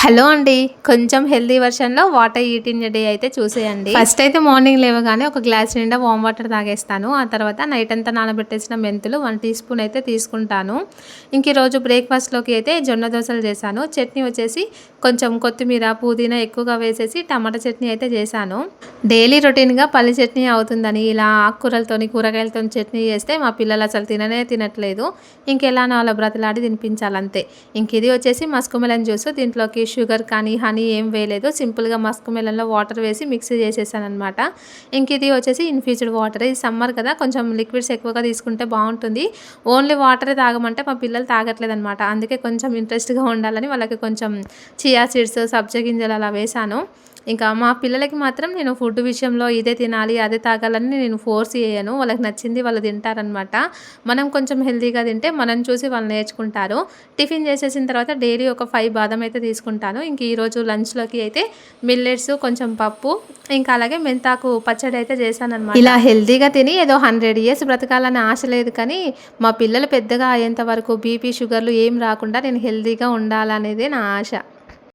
Hello అండి. కొంచెం healthy వర్షన్‌లో water eat day అయితే చూసేయండి. ఫస్ట్ అయితే మార్నింగ్ లేవగానే ఒక గ్లాస్ నిండా వామ్ వాటర్ తాగేస్తాను. ఆ తర్వాత నైట్ అంతా నానబెట్టేసిన మెంతులు 1 టీ స్పూన్ అయితే తీసుకుంటాను. ఇంక ఈరోజు బ్రేక్‌ఫాస్ట్‌లోకి అయితే జొన్న దోసలు చేశాను. చట్నీ వచ్చేసి కొంచెం కొత్తిమీర, పుదీనా ఎక్కువగా వేసేసి టమాటా చట్నీ అయితే చేశాను. డైలీ రొటీన్‌గా పల్లి చట్నీ అవుతుందని ఇలా ఆకుకూరలతోని, కూరగాయలతోని చట్నీ చేస్తే మా పిల్లలు అసలు తిననే తినట్లేదు. ఇంకెలానో అలా బ్రతిలాడి తినిపించాలంతే. ఇంక ఇది వచ్చేసి మస్క్ మెలన్ జ్యూస్. దీంట్లోకి షుగర్ కానీ, హనీ ఏం వేయలేదు. సింపుల్‌గా మస్క్ మెలన్‌లో వాటర్ వేసి మిక్సీ చేసేసాననమాట. ఇంక ఇది వచ్చేసి ఇన్‌ఫ్యూజ్డ్ వాటర్. ఇది సమ్మర్ కదా! కొంచెం లిక్విడ్స్ ఎక్కువగా తీసుకుంటే బావుంటుంది. ఓన్లీ వాటరే తాగమంటే మా పిల్లలు తాగట్లేదనమాట. అందుకే కొంచెం ఇంట్రెస్ట్‌గా ఉండాలని వాళ్ళకి కొంచెం చియా సీడ్స్, సబ్జా గింజలు అలా వేశాను. ఇంకా మా పిల్లలకి మాత్రం నేను ఫుడ్ విషయంలో ఇదే తినాలి, అదే తాగాలని నేను ఫోర్స్ చేయను. వాళ్ళకి నచ్చింది వాళ్ళు తింటారనమాట. మనం కొంచెం హెల్తీగా తింటే మనం చూసి వాళ్ళు నేర్చుకుంటారు. టిఫిన్ చేసేసిన తర్వాత డైలీ ఒక 5 బాదం అయితే తీసుకుంటాను. ఇంక ఈరోజు లంచ్‌లోకి అయితే మిల్లెట్స్, కొంచెం పప్పు, ఇంకా అలాగే మెంతాకు పచ్చడి అయితే చేశాననమాట. ఇలా హెల్తీగా తిని ఏదో 100 ఇయర్స్ బ్రతకాలని ఆశ లేదు కానీ, మా పిల్లలు పెద్దగా అయ్యేంత వరకు బీపీ, షుగర్‌లు ఏం రాకుండా నేను హెల్తీగా ఉండాలనేదే నా ఆశ.